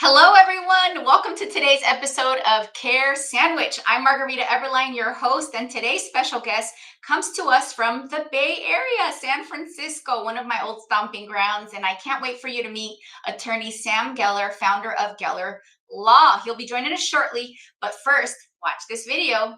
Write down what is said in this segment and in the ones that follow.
Hello, everyone. Welcome to today's episode of Care Sandwich. I'm Margarita Eberline, your host, and today's special guest comes to us from the Bay Area, San Francisco, one of my old stomping grounds. And I can't wait for you to meet attorney Sam Geller, founder of Geller Law. He'll be joining us shortly, but first, watch this video.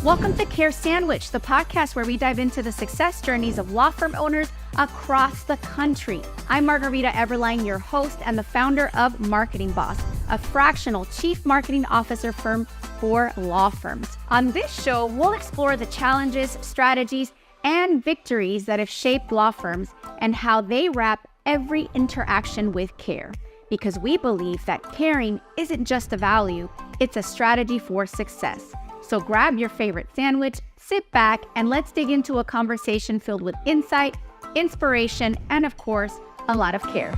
Welcome to Care Sandwich, the podcast where we dive into the success journeys of law firm owners across the country. I'm Margarita Eberline, your host and the founder of Marketing Boss, a fractional chief marketing officer firm for law firms. On this show, we'll explore the challenges, strategies, and victories that have shaped law firms and how they wrap every interaction with care. Because we believe that caring isn't just a value, it's a strategy for success. So grab your favorite sandwich, sit back, and let's dig into a conversation filled with insight, inspiration, and of course, a lot of care.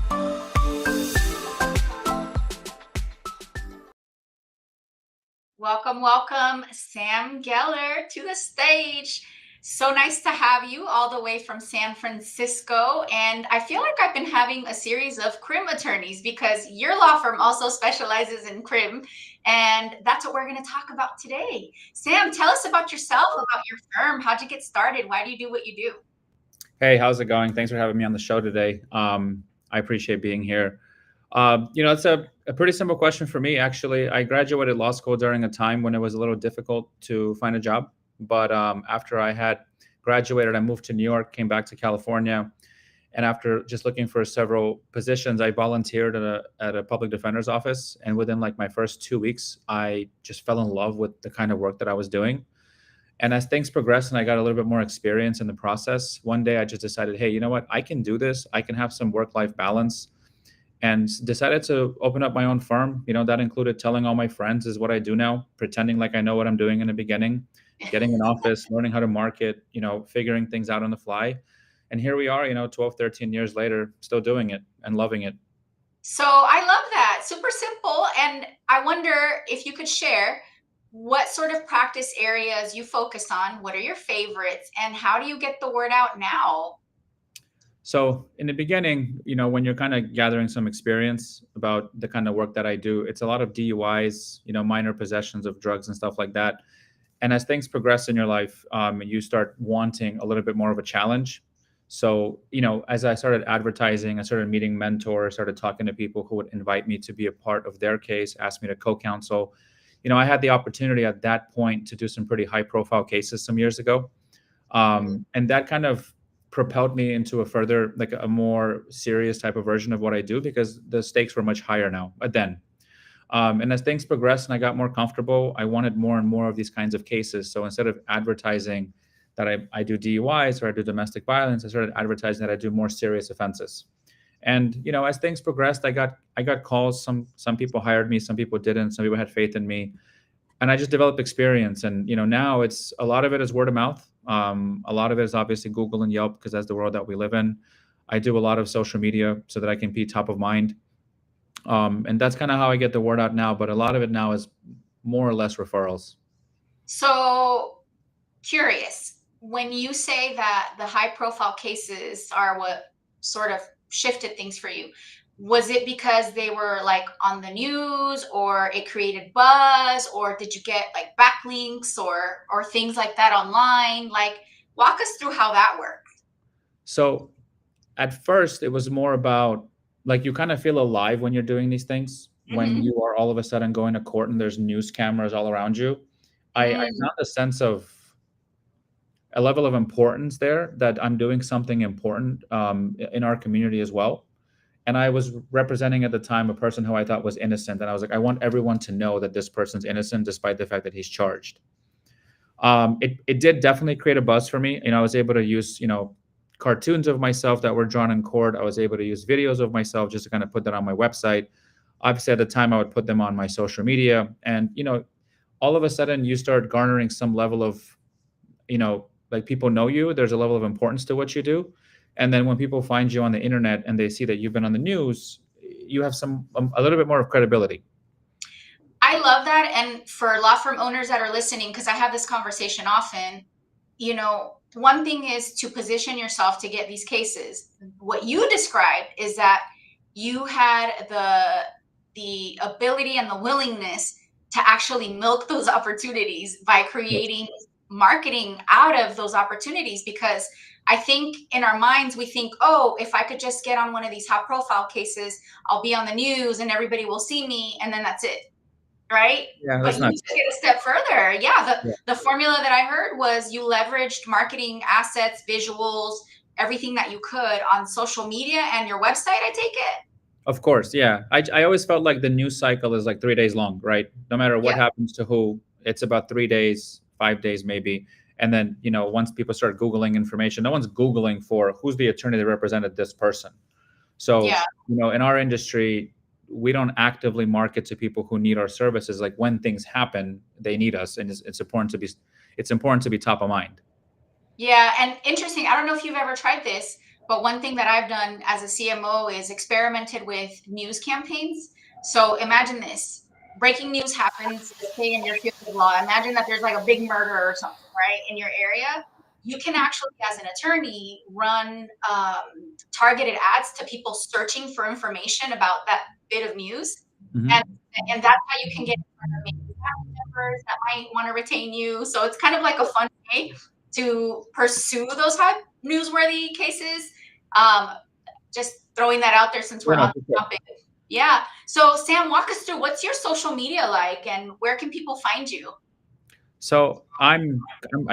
Welcome, Sam Geller to the stage. So nice to have you all the way from San Francisco. And I feel like I've been having a series of crim attorneys because your law firm also specializes in crim. And that's what we're going to talk about today. Sam, tell us about yourself, about your firm. How'd you get started? Why do you do what you do? Hey, how's it going? Thanks for having me on the show today. I appreciate being here. It's a pretty simple question for me, actually. I graduated law school during a time when it was a little difficult to find a job. But after I had graduated, I moved to New York, came back to California. And after just looking for several positions, I volunteered at a public defender's office. And within like my first 2 weeks, I just fell in love with the kind of work that I was doing. And as things progressed and I got a little bit more experience in the process, one day I just decided, hey, you know what? I can do this. I can have some work-life balance, and decided to open up my own firm. That included telling all my friends is what I do now, pretending like I know what I'm doing in the beginning, getting an office, learning how to market, figuring things out on the fly. And here we are, 12, 13 years later, still doing it and loving it. So I love that. Super simple. And I wonder if you could share what sort of practice areas you focus on, what are your favorites, and how do you get the word out now? So in the beginning, when you're kind of gathering some experience about the kind of work that I do, it's a lot of DUIs, minor possessions of drugs and stuff like that. And as things progress in your life, you start wanting a little bit more of a challenge. So, as I started advertising, I started meeting mentors, started talking to people who would invite me to be a part of their case, ask me to co-counsel. I had the opportunity at that point to do some pretty high profile cases some years ago. And that kind of propelled me into a more serious type of version of what I do, because the stakes were much higher now then. And as things progressed and I got more comfortable, I wanted more and more of these kinds of cases. So instead of advertising that I do DUIs or I do domestic violence, I started advertising that I do more serious offenses. And as things progressed, I got calls. Some people hired me, some people didn't. Some people had faith in me, and I just developed experience. And now it's a lot of it is word of mouth. A lot of it is obviously Google and Yelp, because that's the world that we live in. I do a lot of social media so that I can be top of mind. And that's kind of how I get the word out now. But a lot of it now is more or less referrals. So curious, when you say that the high profile cases are what sort of shifted things for you, was it because they were like on the news, or it created buzz, or did you get like backlinks or things like that online? Like, walk us through how that worked. So at first it was more about, like, you kind of feel alive when you're doing these things, when you are all of a sudden going to court and there's news cameras all around you. I found a sense of a level of importance there, that I'm doing something important in our community as well. And I was representing at the time a person who I thought was innocent. And I was like, I want everyone to know that this person's innocent despite the fact that he's charged. It did definitely create a buzz for me. I was able to use, cartoons of myself that were drawn in court. I was able to use videos of myself just to kind of put that on my website. Obviously, at the time, I would put them on my social media. And, all of a sudden you start garnering some level of, like, people know you. There's a level of importance to what you do. And then when people find you on the internet and they see that you've been on the news, you have a little bit more of credibility. I love that. And for law firm owners that are listening, because I have this conversation often, one thing is to position yourself to get these cases. What you described is that you had the ability and the willingness to actually milk those opportunities by creating marketing out of those opportunities. Because I think in our minds we think, oh, if I could just get on one of these high profile cases, I'll be on the news and everybody will see me, and then that's it, right? Yeah, But that's you not. took it a step further. Yeah, Yeah. the formula that I heard was you leveraged marketing assets, visuals, everything that you could on social media and your website, I take it. Of course, yeah. I always felt like the news cycle is like 3 days long, right? No matter what Yeah. happens to who, it's about 3 days, 5 days maybe. And then, once people start Googling information, no one's Googling for who's the attorney that represented this person. So, Yeah. in our industry, we don't actively market to people who need our services. Like when things happen, they need us, and it's important to be top of mind. Yeah, and interesting. I don't know if you've ever tried this, but one thing that I've done as a CMO is experimented with news campaigns. So imagine this. Breaking news happens, say in your field of law. Imagine that there's like a big murder or something, right, in your area. You can actually, as an attorney, run targeted ads to people searching for information about that bit of news. Mhm. And that's how you can get in front of maybe family members that might want to retain you. So it's kind of like a fun way to pursue those hot newsworthy cases. Um, just throwing that out there since we're Yeah, no, on for the sure. topic. Yeah. So Sam, walk us through, what's your social media like and where can people find you? So I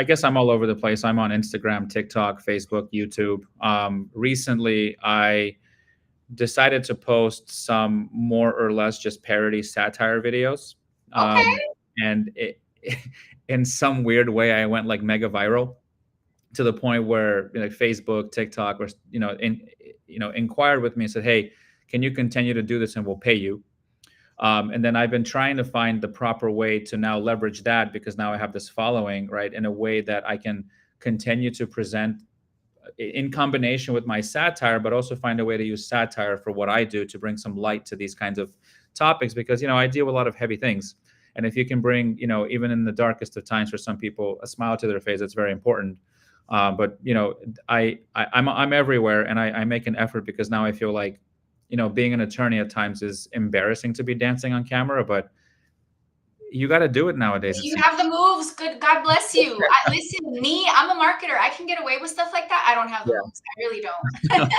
guess I'm all over the place. I'm on Instagram, TikTok, Facebook, YouTube. Recently, I decided to post some more or less just parody satire videos. Okay. And in some weird way, I went like mega viral to the point where like Facebook, TikTok, or inquired with me and said, "Hey, can you continue to do this and we'll pay you?" And then I've been trying to find the proper way to now leverage that, because now I have this following, right, in a way that I can continue to present in combination with my satire, but also find a way to use satire for what I do to bring some light to these kinds of topics, because, I deal with a lot of heavy things. And if you can bring, even in the darkest of times for some people, a smile to their face, it's very important. But I'm everywhere, and I make an effort, because now I feel like, being an attorney at times is embarrassing to be dancing on camera, but you got to do it nowadays. You have the moves. Good. God bless you. Listen, me, I'm a marketer. I can get away with stuff like that. I don't have the Yeah. moves. I really don't.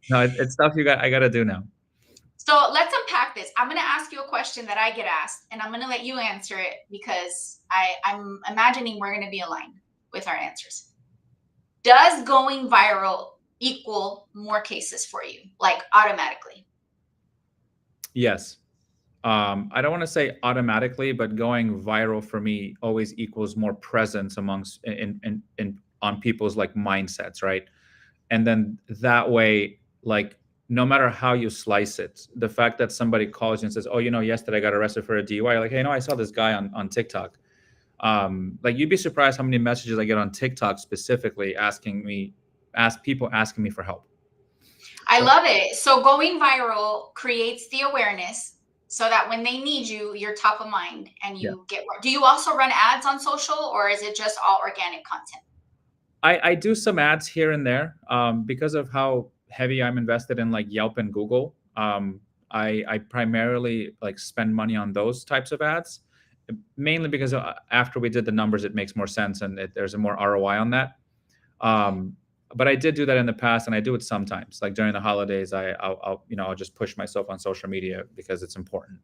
No, it's stuff I got to do now. So let's unpack this. I'm going to ask you a question that I get asked, and I'm going to let you answer it, because I'm imagining we're going to be aligned with our answers. Does going viral equal more cases for you, like automatically? Yes. I don't want to say automatically, but going viral for me always equals more presence amongst in on people's like mindsets, right? And then that way, like, no matter how you slice it, the fact that somebody calls you and says, "Oh, yesterday I got arrested for a DUI," like, "Hey, I saw this guy on TikTok." Like, you'd be surprised how many messages I get on TikTok specifically people asking me for help. I love it. So going viral creates the awareness so that when they need you, you're top of mind and you get work. Do you also run ads on social, or is it just all organic content? I do some ads here and there, because of how heavy I'm invested in like Yelp and Google. I primarily like spend money on those types of ads, mainly because after we did the numbers, it makes more sense, and there's a more ROI on that. But I did do that in the past, and I do it sometimes. Like during the holidays, I'll just push myself on social media because it's important.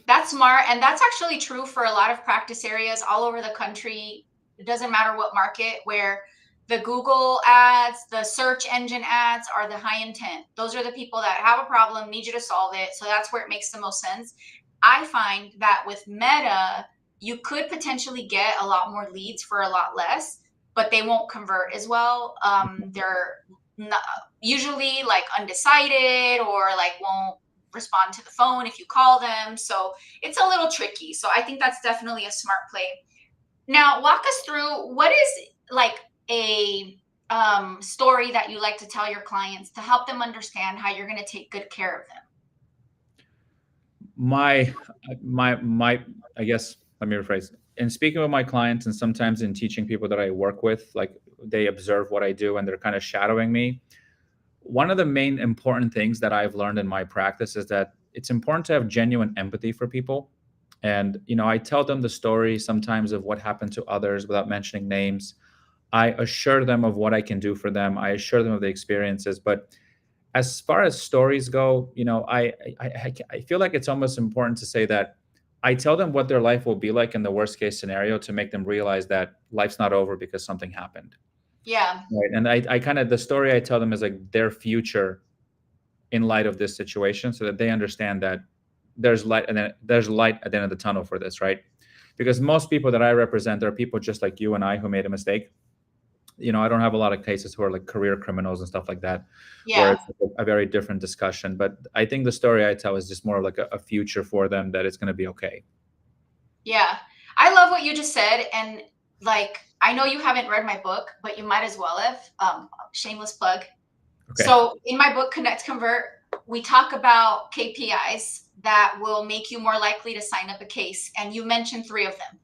That's smart, and that's actually true for a lot of practice areas all over the country. It doesn't matter what market, where the Google ads, the search engine ads are the high intent. Those are the people that have a problem, need you to solve it. So that's where it makes the most sense. I find that with Meta, you could potentially get a lot more leads for a lot less, but they won't convert as well. They're not, usually like undecided, or like won't respond to the phone if you call them. So it's a little tricky. So I think that's definitely a smart play. Now, walk us through, what is like a story that you like to tell your clients to help them understand how you're going to take good care of them? My I guess, let me rephrase. in speaking with my clients and sometimes in teaching people that I work with, like they observe what I do and they're kind of shadowing me. One of the main important things that I've learned in my practice is that it's important to have genuine empathy for people. And, I tell them the story sometimes of what happened to others without mentioning names. I assure them of what I can do for them. I assure them of the experiences. But as far as stories go, I feel like it's almost important to say that I tell them what their life will be like in the worst case scenario to make them realize that life's not over because something happened. Yeah. Right. And I kind of, the story I tell them is like their future in light of this situation so that they understand that there's light and then there's light at the end of the tunnel for this, right? Because most people that I represent are people just like you and I who made a mistake. I don't have a lot of cases who are like career criminals and stuff like that, where Yeah. it's like a very different discussion. But I think the story I tell is just more of like a future for them that it's going to be okay. Yeah. I love what you just said. And like, I know you haven't read my book, but you might as well have. Shameless plug. Okay. So in my book, Connect Convert, we talk about KPIs that will make you more likely to sign up a case. And you mentioned 3 of them.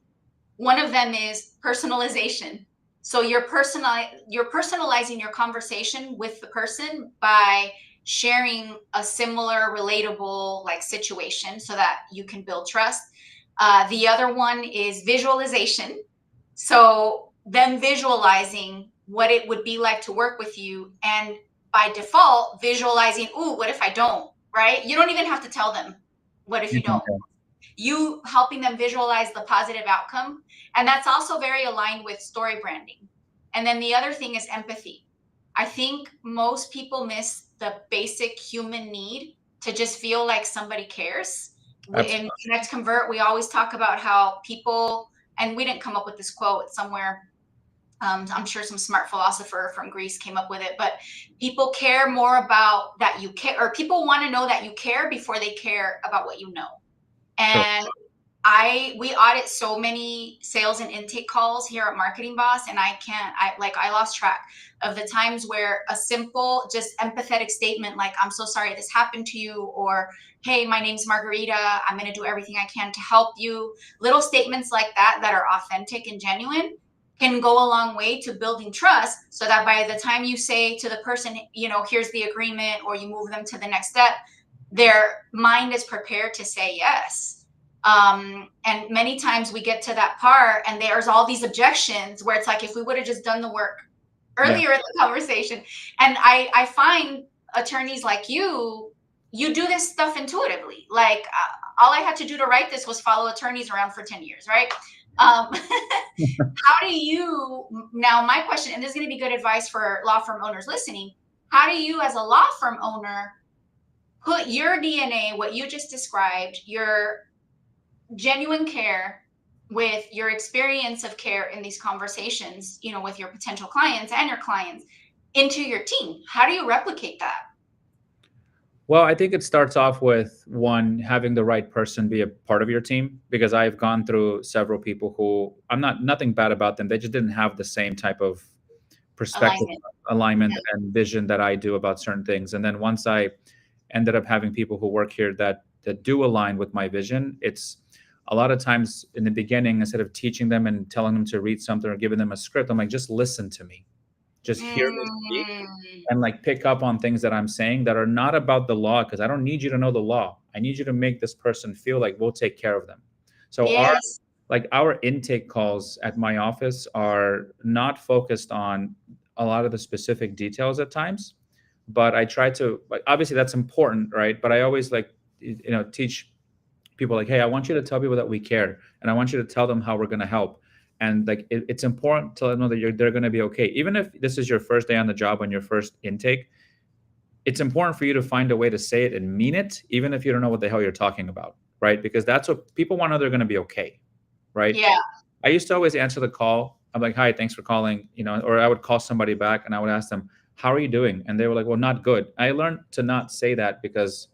One of them is personalization. So you're personalizing your conversation with the person by sharing a similar relatable like situation so that you can build trust. The other one is visualization. So them visualizing what it would be like to work with you, and by default visualizing, ooh, what if I don't, right? You don't even have to tell them what if you don't. You helping them visualize the positive outcome. And that's also very aligned with story branding. And then the other thing is empathy. I think most people miss the basic human need to just feel like somebody cares. Absolutely. In Connect Convert, we always talk about how people, and we didn't come up with this quote somewhere. I'm sure some smart philosopher from Greece came up with it, but people care more about that you care, or people want to know that you care before they care about what you know. And we audit so many sales and intake calls here at Marketing Boss, and I lost track of the times where a simple, just empathetic statement like, I'm so sorry this happened to you, or, hey, my name's Margarita, I'm going to do everything I can to help you. Little statements like that are authentic and genuine can go a long way to building trust, so that by the time you say to the person, here's the agreement, or you move them to the next step, their mind is prepared to say yes. And many times we get to that part and there's all these objections where it's like, if we would have just done the work earlier in the conversation. And I find attorneys like you do this stuff intuitively. Like all I had to do to write this was follow attorneys around for 10 years, right? How do you, now my question, and this is going to be good advice for law firm owners listening, how do you as a law firm owner put your DNA, what you just described, your genuine care with your experience of care in these conversations, with your potential clients and your clients into your team? How do you replicate that? Well, I think it starts off with one, having the right person be a part of your team, because I've gone through several people who nothing bad about them. They just didn't have the same type of perspective, alignment and vision that I do about certain things. And then once I ended up having people who work here that do align with my vision, it's a lot of times in the beginning, instead of teaching them and telling them to read something or giving them a script, I'm like, just listen to me. Just hear me speak and like pick up on things that I'm saying that are not about the law, because I don't need you to know the law. I need you to make this person feel like we'll take care of them. So our intake calls at my office are not focused on a lot of the specific details at times, but I try to, like, obviously that's important, right? But I always teach people like, hey, I want you to tell people that we care, and I want you to tell them how we're going to help. And like, it's important to let them know that they're going to be okay. Even if this is your first day on the job, on your first intake, it's important for you to find a way to say it and mean it, even if you don't know what the hell you're talking about, right? Because that's what people want to know, they're going to be okay, right? Yeah. I used to always answer the call. I'm like, hi, thanks for calling, or I would call somebody back and I would ask them, how are you doing? And they were like, well, not good. I learned to not say that, because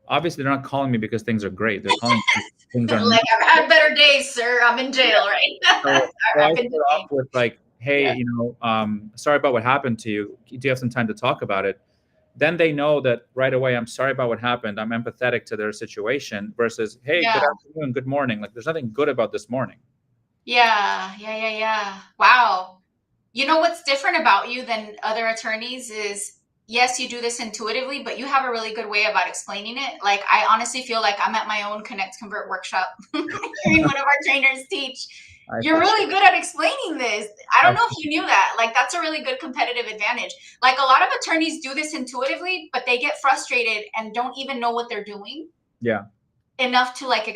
obviously they're not calling me because things are great. They're calling me things are like, I've had better days, sir. I'm in jail, right? So I start off with like, hey, sorry about what happened to you. Do you have some time to talk about it? Then they know that right away, I'm sorry about what happened. I'm empathetic to their situation, versus, hey, good afternoon, good morning. Like, there's nothing good about this morning. Yeah. Wow. You know what's different about you than other attorneys is, yes, you do this intuitively, but you have a really good way about explaining it. Like, I honestly feel like I'm at my own Connect Convert workshop hearing one of our trainers teach. I You're appreciate really good at explaining this. I don't it. know if you knew that. Like, that's a really good competitive advantage. Like, a lot of attorneys do this intuitively, but they get frustrated and don't even know what they're doing Yeah. enough to like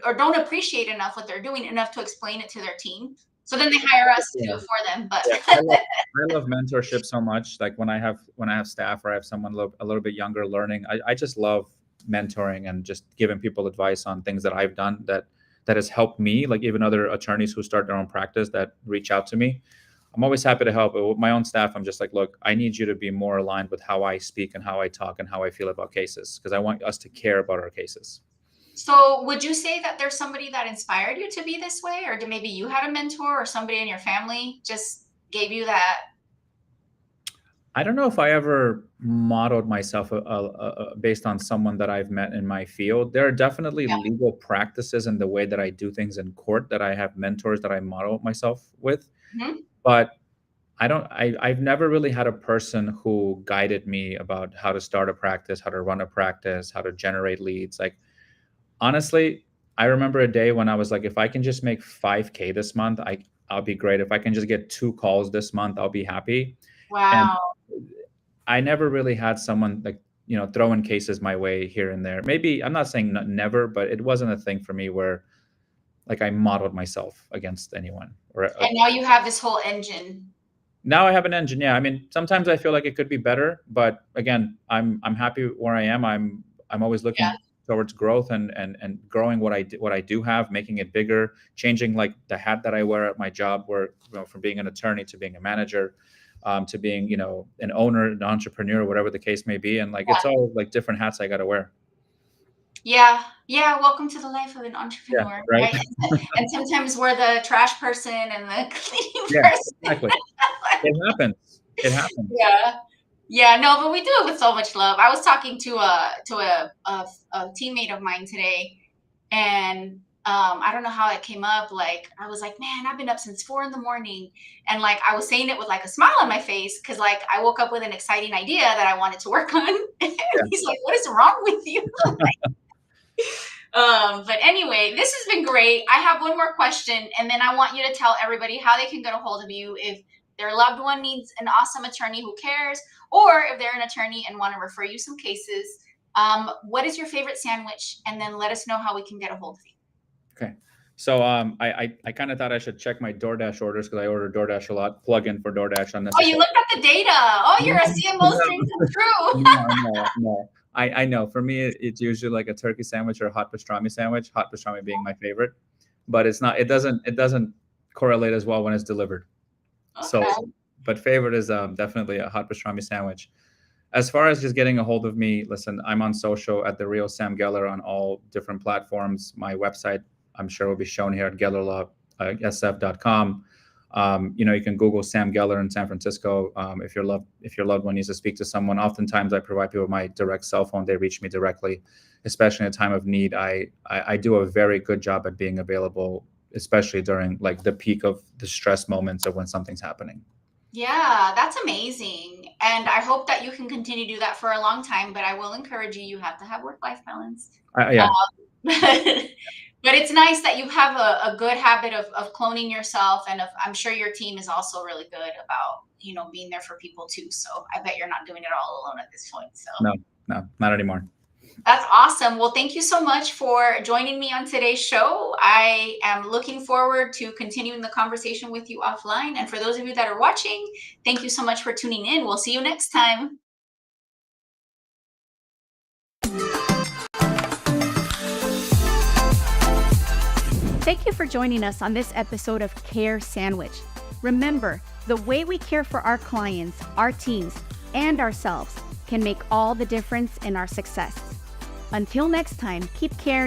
or don't appreciate enough what they're doing enough to explain it to their team. So then they hire us to do Yeah. it for them. But Yeah. I love mentorship so much. Like when I have staff or I have someone a little bit younger learning, I just love mentoring and just giving people advice on things that I've done that has helped me. Like even other attorneys who start their own practice that reach out to me, I'm always happy to help. But with my own staff, I'm just like, look, I need you to be more aligned with how I speak and how I talk and how I feel about cases because I want us to care about our cases. so would you say that there's somebody that inspired you to be this way, or maybe you had a mentor or somebody in your family just gave you that? I don't know if I ever modeled myself based on someone that I've met in my field. There are definitely Yeah. legal practices in the way that I do things in court that I have mentors that I model myself with, Mhm. but I've never really had a person who guided me about how to start a practice, how to run a practice, how to generate leads. Like honestly, I remember a day when I was like, if I can just make 5K this month, I'll be great. If I can just get 2 calls this month, I'll be happy. And Wow. I never really had someone like, throwing cases my way here and there. Maybe I'm not saying never, but it wasn't a thing for me where like I modeled myself against anyone. And now you have this whole engine. Now I have an engine. Yeah, I mean, sometimes I feel like it could be better, but again, I'm happy where I am. I'm always Yeah. looking towards growth and growing what I do have, making it bigger, changing like the hat that I wear at my job, where from being an attorney to being a manager, to being an owner, an entrepreneur, whatever the case may be, and like it's all like different hats I got to wear. Yeah. Welcome to the life of an Yeah, entrepreneur, right. right? And sometimes we're the trash person and the cleaning Yeah, person. exactly. It happens. It happens. Yeah. Yeah, no, but we do it with so much love. I was talking to a teammate of mine today, and I don't know how it came up. Like, I was like, man, I've been up since 4 a.m, and like I was saying it with like a smile on my face because like I woke up with an exciting idea that I wanted to work on. And Yeah. he's like, "What is wrong with you?" But anyway, this has been great. I have one more question, and then I want you to tell everybody how they can get a hold of you if their loved one needs an awesome attorney who cares, or if they're an attorney and want to refer you some cases. What is your favorite sandwich? And then let us know how we can get a hold of you. Okay. So I kind of thought I should check my DoorDash orders because I order DoorDash a lot. Plug in for DoorDash Oh, you unnecessarily. looked at the data. Oh, you're a CMO No, stream come true. no. I know. For me, it's usually like a turkey sandwich or a hot pastrami sandwich. Hot pastrami being my favorite, but it's not. It doesn't correlate as well when it's delivered. So, Okay. but favorite is definitely a hot pastrami sandwich. As far as just getting a hold of me, listen, I'm on social at the real Sam Geller on all different platforms. My website, I'm sure, will be shown here at gellerlaw.sf.com. You can Google Sam Geller in San Francisco. If your loved one needs to speak to someone, oftentimes I provide people my direct cell phone. They reach me directly, especially in a time of need. I do a very good job at being available, especially during like the peak of the stress moments of when something's happening. Yeah, that's amazing. And I hope that you can continue to do that for a long time, but I will encourage you, you have to have work-life balance. Yeah. But it's nice that you have a good habit of cloning yourself, and I'm sure your team is also really good about being there for people too. So I bet you're not doing it all alone at this point. So No, not anymore. that's awesome. Well, thank you so much for joining me on today's show. I am looking forward to continuing the conversation with you offline. And for those of you that are watching, thank you so much for tuning in. We'll see you next time. Thank you for joining us on this episode of Care Sandwich. Remember, the way we care for our clients, our teams, and ourselves can make all the difference in our success. Until next time, keep caring.